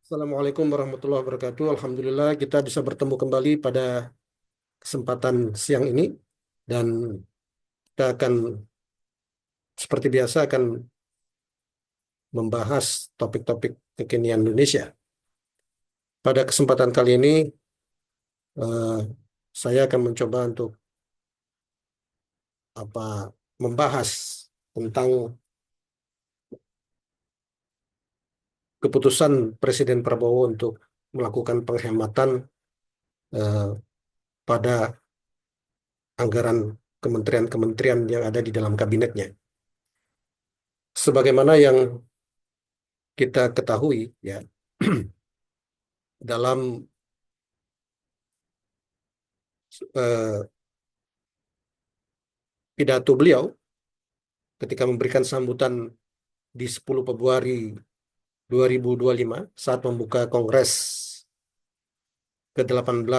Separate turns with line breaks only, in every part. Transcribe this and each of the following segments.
Assalamualaikum warahmatullahi wabarakatuh. Alhamdulillah kita bisa bertemu kembali pada kesempatan siang ini dan kita akan seperti biasa akan membahas topik-topik kekinian Indonesia. Pada kesempatan kali ini eh, saya akan mencoba untuk apa membahas tentang keputusan Presiden Prabowo untuk melakukan penghematan eh, pada anggaran kementerian-kementerian yang ada di dalam kabinetnya. Sebagaimana yang kita ketahui ya dalam eh, pidato beliau ketika memberikan sambutan di 10 Februari 2025 saat membuka Kongres ke-18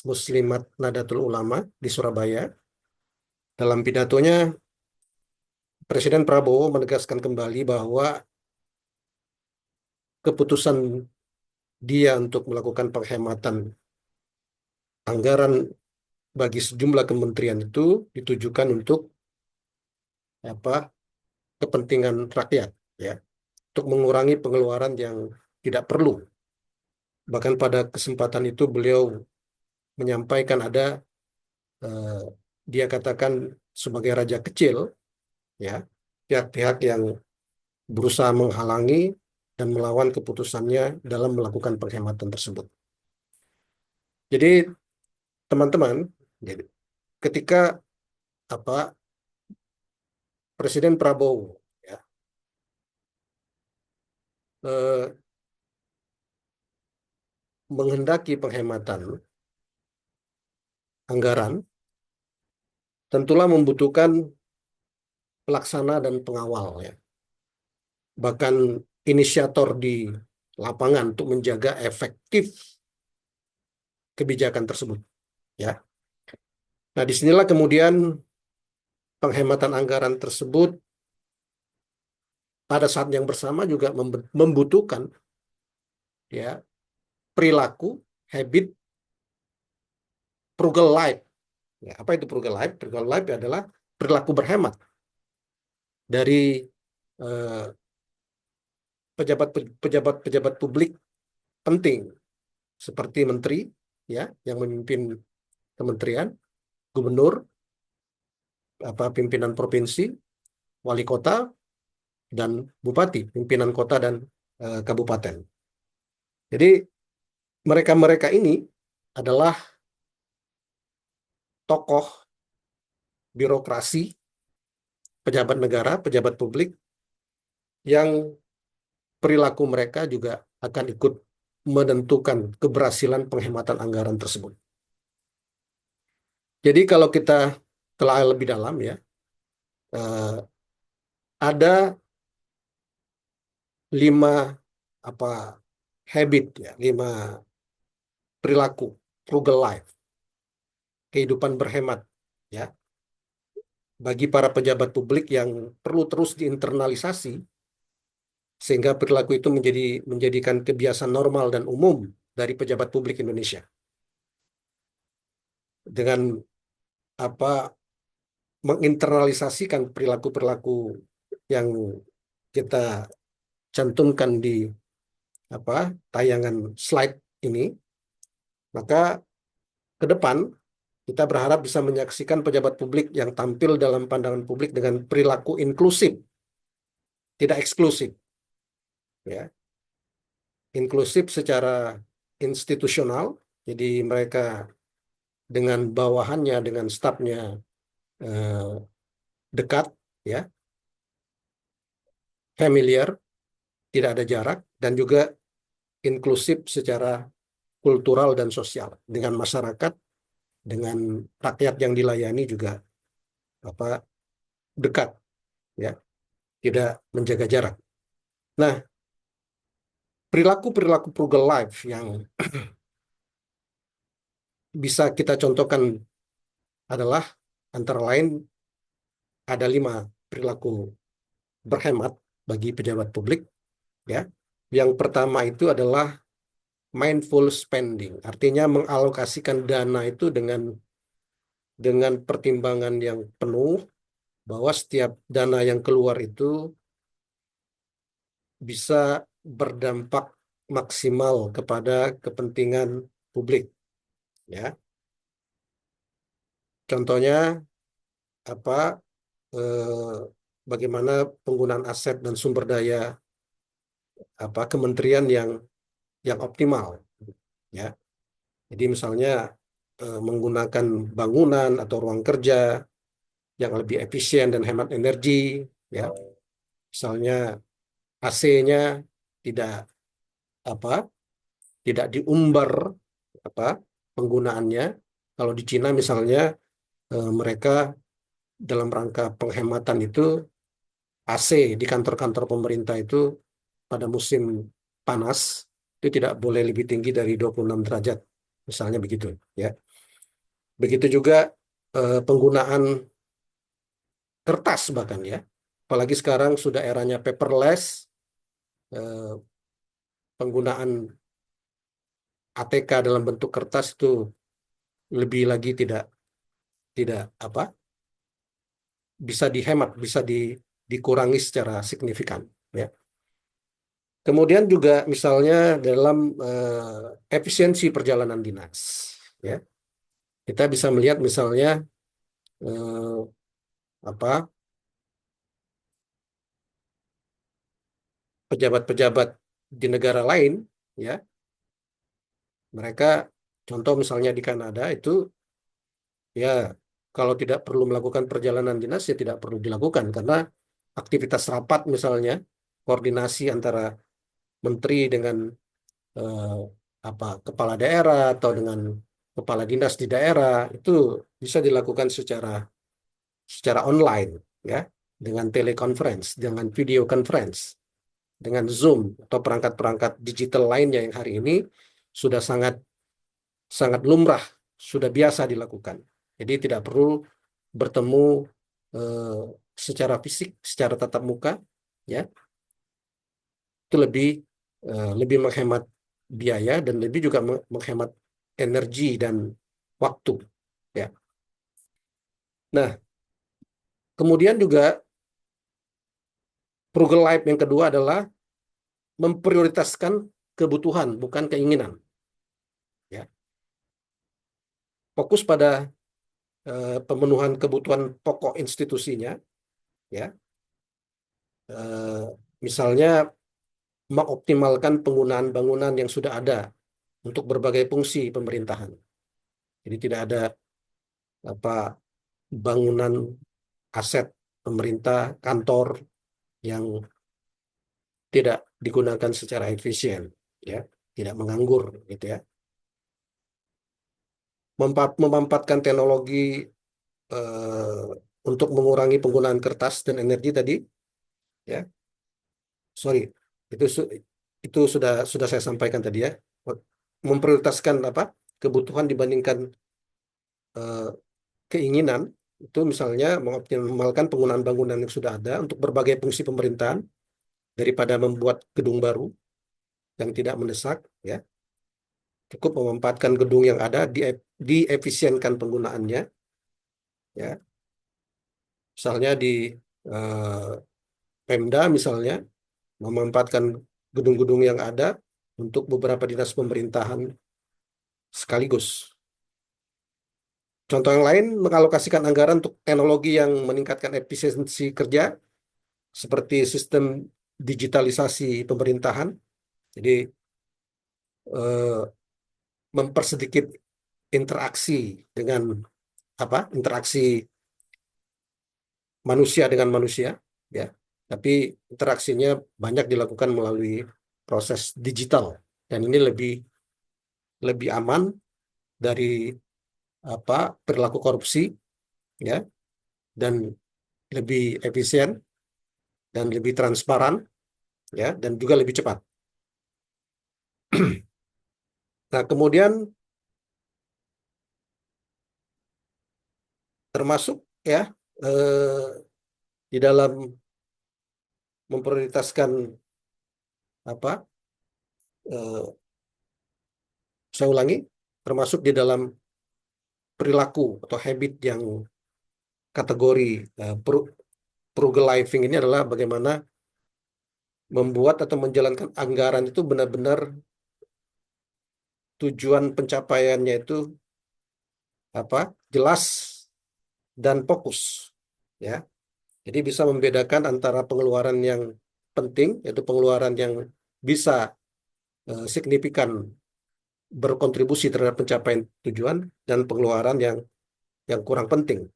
Muslimat Nadatul Ulama di Surabaya. Dalam pidatonya, Presiden Prabowo menegaskan kembali bahwa keputusan dia untuk melakukan penghematan anggaran bagi sejumlah kementerian itu ditujukan untuk apa kepentingan rakyat, ya, untuk mengurangi pengeluaran yang tidak perlu. Bahkan pada kesempatan itu beliau menyampaikan ada eh, dia katakan sebagai raja kecil, ya, pihak-pihak yang berusaha menghalangi dan melawan keputusannya dalam melakukan penghematan tersebut. Jadi teman-teman, jadi ketika apa Presiden Prabowo ya eh, menghendaki penghematan anggaran, tentulah membutuhkan pelaksana dan pengawal ya. Bahkan inisiator di lapangan untuk menjaga efektif kebijakan tersebut ya. Nah, disinilah kemudian penghematan anggaran tersebut pada saat yang bersama juga membutuhkan ya perilaku, habit, frugal life. Ya, apa itu frugal life? Frugal life adalah perilaku berhemat dari eh, pejabat-pejabat publik penting seperti menteri ya yang memimpin kementerian, gubernur, pimpinan provinsi, wali kota dan bupati, pimpinan kota dan kabupaten. Jadi mereka-mereka ini adalah tokoh birokrasi, pejabat negara, pejabat publik yang perilaku mereka juga akan ikut menentukan keberhasilan penghematan anggaran tersebut. Jadi kalau kita telah lebih dalam ya, eh, ada 5 apa habit ya, 5 perilaku frugal life, kehidupan berhemat ya, bagi para pejabat publik yang perlu terus diinternalisasi sehingga perilaku itu menjadikan kebiasaan normal dan umum dari pejabat publik Indonesia. Dengan apa menginternalisasikan perilaku-perilaku yang kita cantumkan di tayangan slide ini, maka ke depan kita berharap bisa menyaksikan pejabat publik yang tampil dalam pandangan publik dengan perilaku inklusif, tidak eksklusif, ya. Inklusif secara institusional, jadi mereka dengan bawahannya, dengan stafnya eh, dekat, ya, familiar, tidak ada jarak, dan juga inklusif secara kultural dan sosial dengan masyarakat, dengan rakyat yang dilayani juga apa dekat, ya, tidak menjaga jarak. Nah, perilaku-perilaku frugal life yang bisa kita contohkan adalah antara lain ada 5 perilaku berhemat bagi pejabat publik, ya. Yang pertama itu adalah mindful spending, artinya mengalokasikan dana itu dengan pertimbangan yang penuh bahwa setiap dana yang keluar itu bisa berdampak maksimal kepada kepentingan publik, ya. Contohnya apa? Bagaimana penggunaan aset dan sumber daya kementerian yang optimal, ya. Jadi misalnya menggunakan bangunan atau ruang kerja yang lebih efisien dan hemat energi, ya. Misalnya AC-nya tidak apa tidak diumbar apa penggunaannya. Kalau di Cina misalnya mereka dalam rangka penghematan itu AC di kantor-kantor pemerintah itu pada musim panas itu tidak boleh lebih tinggi dari 26 derajat, misalnya begitu, ya. Begitu juga penggunaan kertas bahkan, ya. Apalagi sekarang sudah eranya paperless, eh, penggunaan ATK dalam bentuk kertas itu lebih lagi tidak tidak bisa dihemat, bisa dikurangi secara signifikan, ya. Kemudian juga misalnya dalam efisiensi perjalanan dinas, ya. Kita bisa melihat misalnya eh, apa pejabat-pejabat di negara lain, ya. Mereka contoh misalnya di Kanada itu, ya, kalau tidak perlu melakukan perjalanan dinas ya tidak perlu dilakukan karena aktivitas rapat misalnya koordinasi antara menteri dengan eh, kepala daerah atau dengan kepala dinas di daerah itu bisa dilakukan secara online, ya, dengan teleconference, dengan video conference, dengan Zoom atau perangkat-perangkat digital lainnya yang hari ini sudah sangat sangat lumrah, sudah biasa dilakukan. Jadi tidak perlu bertemu eh, secara fisik, secara tatap muka, ya. Itu lebih menghemat biaya dan lebih juga menghemat energi dan waktu, ya. Nah, kemudian juga frugal life yang kedua adalah memprioritaskan kebutuhan bukan keinginan, ya. Fokus pada pemenuhan kebutuhan pokok institusinya, ya. Eh, Misalnya mengoptimalkan penggunaan bangunan yang sudah ada untuk berbagai fungsi pemerintahan. Jadi tidak ada apa bangunan aset pemerintah kantor yang tidak digunakan secara efisien, ya, tidak menganggur, gitu, ya. Memampatkan teknologi eh, untuk mengurangi penggunaan kertas dan energi tadi, ya. Sorry, itu itu sudah saya sampaikan tadi, ya. Memprioritaskan kebutuhan dibandingkan eh, keinginan itu misalnya mengoptimalkan penggunaan bangunan yang sudah ada untuk berbagai fungsi pemerintahan daripada membuat gedung baru yang tidak mendesak, ya. Cukup memanfaatkan gedung yang ada, diefisienkan penggunaannya, ya. Misalnya di eh, Pemda misalnya memanfaatkan gedung-gedung yang ada untuk beberapa dinas pemerintahan sekaligus. Contoh yang lain, mengalokasikan anggaran untuk teknologi yang meningkatkan efisiensi kerja, seperti sistem digitalisasi pemerintahan. Jadi eh, mempersedikit interaksi dengan interaksi manusia dengan manusia, ya. Tapi interaksinya banyak dilakukan melalui proses digital dan ini lebih lebih aman dari perilaku korupsi, ya, dan lebih efisien dan lebih transparan, ya, dan juga lebih cepat. Nah, kemudian termasuk, ya, di dalam memprioritaskan apa Saya ulangi, termasuk di dalam perilaku atau habit yang kategori frugal living ini adalah bagaimana membuat atau menjalankan anggaran itu benar-benar tujuan pencapaiannya itu jelas dan fokus, ya. Jadi bisa membedakan antara pengeluaran yang penting, yaitu pengeluaran yang bisa signifikan berkontribusi terhadap pencapaian tujuan, dan pengeluaran yang kurang penting.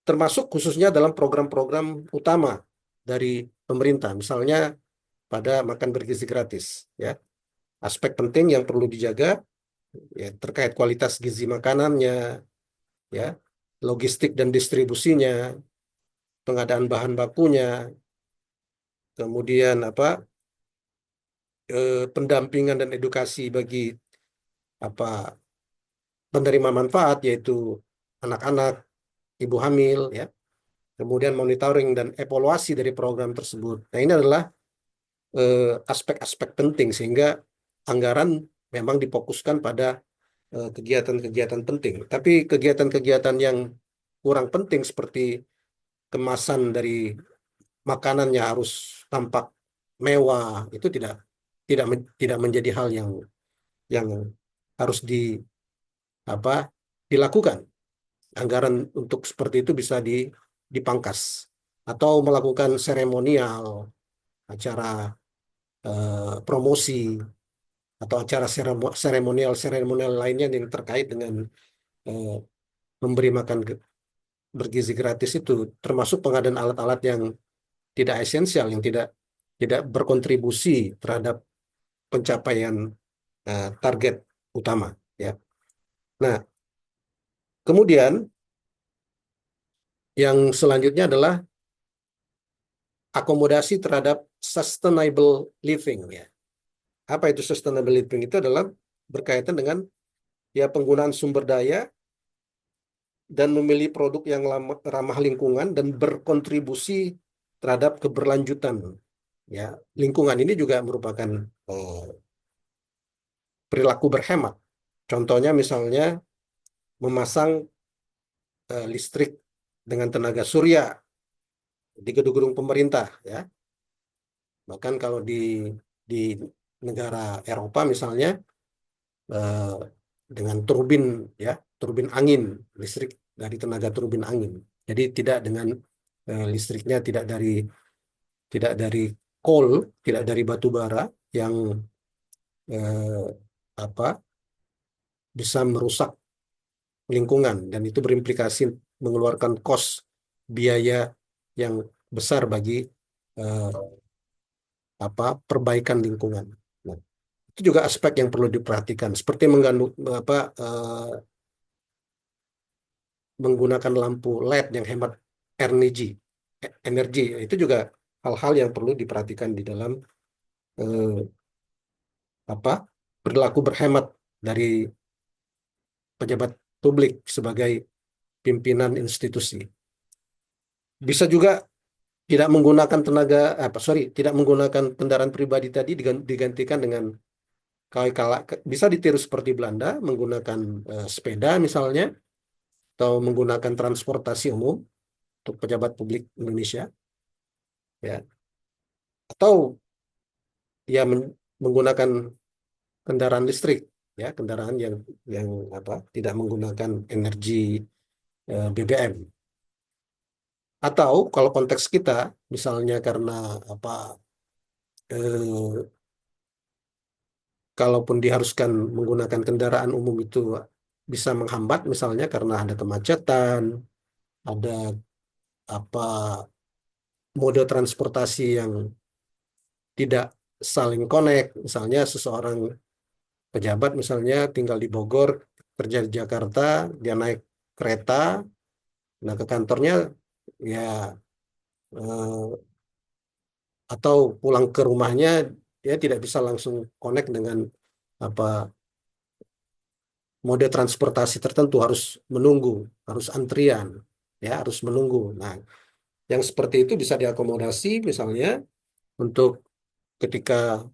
Termasuk khususnya dalam program-program utama dari pemerintah, misalnya pada makan bergizi gratis, ya. Aspek penting yang perlu dijaga ya terkait kualitas gizi makanannya, ya, logistik dan distribusinya, pengadaan bahan bakunya, kemudian pendampingan dan edukasi bagi apa penerima manfaat yaitu anak-anak, ibu hamil, ya. Kemudian monitoring dan evaluasi dari program tersebut. Nah, ini adalah aspek-aspek penting sehingga anggaran memang difokuskan pada kegiatan-kegiatan penting. Tapi kegiatan-kegiatan yang kurang penting seperti kemasan dari makanannya harus tampak mewah, itu tidak menjadi hal yang harus apa dilakukan. Anggaran untuk seperti itu bisa dipangkas atau melakukan seremonial, acara promosi atau acara seremonial lainnya yang terkait dengan eh, memberi makan bergizi gratis itu, termasuk pengadaan alat-alat yang tidak esensial, yang tidak tidak berkontribusi terhadap pencapaian target utama, ya. Nah, kemudian yang selanjutnya adalah akomodasi terhadap sustainable living, ya. Apa itu sustainable living? Itu adalah berkaitan dengan ya penggunaan sumber daya dan memilih produk yang ramah lingkungan dan berkontribusi terhadap keberlanjutan, ya. Lingkungan ini juga merupakan eh, perilaku berhemat. Contohnya misalnya memasang listrik dengan tenaga surya di gedung-gedung pemerintah, ya. Bahkan kalau di negara Eropa misalnya eh, dengan turbin, ya, turbin angin, listrik dari tenaga turbin angin. Jadi tidak dengan listriknya tidak dari coal, tidak dari batu bara yang eh, apa bisa merusak lingkungan dan itu berimplikasi mengeluarkan biaya yang besar bagi eh, perbaikan lingkungan. Nah, itu juga aspek yang perlu diperhatikan, seperti menggunakan lampu LED yang hemat energi. Itu juga hal-hal yang perlu diperhatikan di dalam eh, apa perilaku berhemat dari pejabat publik sebagai pimpinan institusi. Bisa juga tidak menggunakan kendaraan pribadi tadi digantikan dengan bisa ditiru seperti Belanda menggunakan sepeda misalnya atau menggunakan transportasi umum untuk pejabat publik Indonesia, ya, atau ya menggunakan kendaraan listrik, ya, kendaraan yang tidak menggunakan energi BBM. Atau kalau konteks kita misalnya karena apa eh, kalaupun diharuskan menggunakan kendaraan umum itu bisa menghambat misalnya karena ada kemacetan, ada apa mode transportasi yang tidak saling connect, misalnya seseorang pejabat misalnya tinggal di Bogor, kerja di Jakarta, dia naik kereta, nah ke kantornya ya eh, atau pulang ke rumahnya dia tidak bisa langsung connect dengan apa mode transportasi tertentu, harus menunggu, harus antrian, ya, harus menunggu. Nah, yang seperti itu bisa diakomodasi misalnya untuk ketika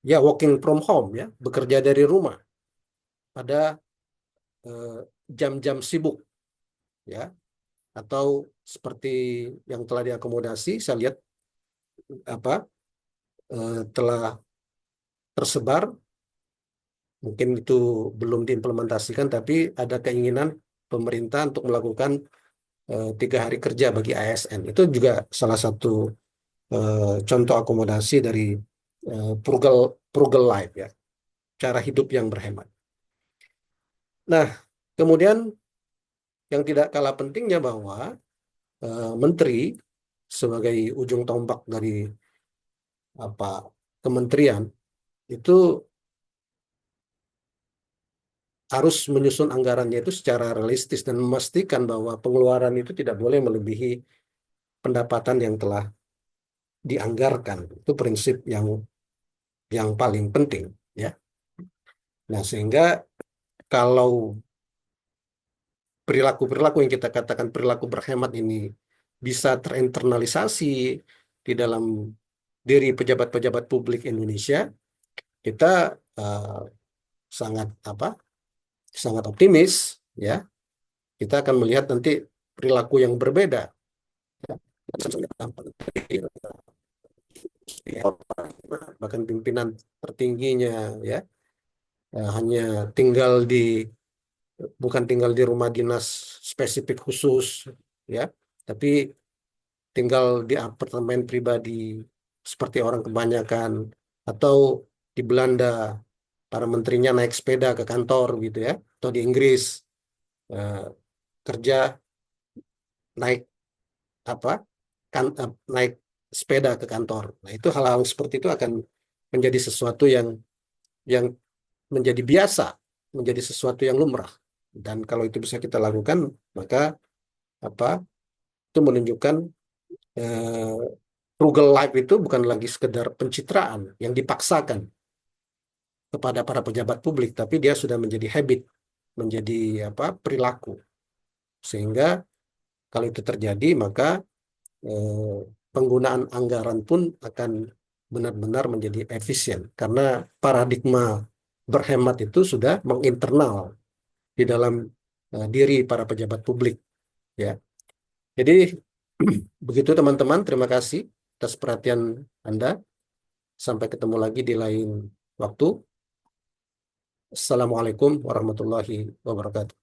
ya working from home ya, bekerja dari rumah pada eh, jam-jam sibuk ya, atau seperti yang telah diakomodasi, saya lihat apa telah tersebar, mungkin itu belum diimplementasikan, tapi ada keinginan pemerintah untuk melakukan 3 hari kerja bagi ASN. Itu juga salah satu contoh akomodasi dari frugal frugal life ya, cara hidup yang berhemat. Nah, kemudian yang tidak kalah pentingnya bahwa menteri sebagai ujung tombak dari apa kementerian itu harus menyusun anggarannya itu secara realistis dan memastikan bahwa pengeluaran itu tidak boleh melebihi pendapatan yang telah dianggarkan. Itu prinsip yang paling penting ya. Nah, sehingga kalau perilaku-perilaku yang kita katakan perilaku berhemat ini bisa terinternalisasi di dalam diri pejabat-pejabat publik Indonesia, kita eh, sangat sangat optimis ya. Kita akan melihat nanti perilaku yang berbeda. Bahkan pimpinan tertingginya ya hanya tinggal di bukan tinggal di rumah dinas spesifik khusus ya, tapi tinggal di apartemen pribadi seperti orang kebanyakan, atau di Belanda para menterinya naik sepeda ke kantor gitu ya, atau di Inggris eh, kerja naik apa naik sepeda ke kantor. Nah, itu hal-hal seperti itu akan menjadi sesuatu yang menjadi biasa, menjadi sesuatu yang lumrah. Dan kalau itu bisa kita lakukan, maka apa itu menunjukkan eh, frugal life itu bukan lagi sekedar pencitraan yang dipaksakan kepada para pejabat publik, tapi dia sudah menjadi habit, menjadi perilaku. Sehingga kalau itu terjadi, maka eh, penggunaan anggaran pun akan benar-benar menjadi efisien karena paradigma berhemat itu sudah menginternal di dalam diri para pejabat publik ya. Jadi begitu teman-teman, terima kasih atas perhatian Anda. Sampai ketemu lagi di lain waktu. Assalamualaikum warahmatullahi wabarakatuh.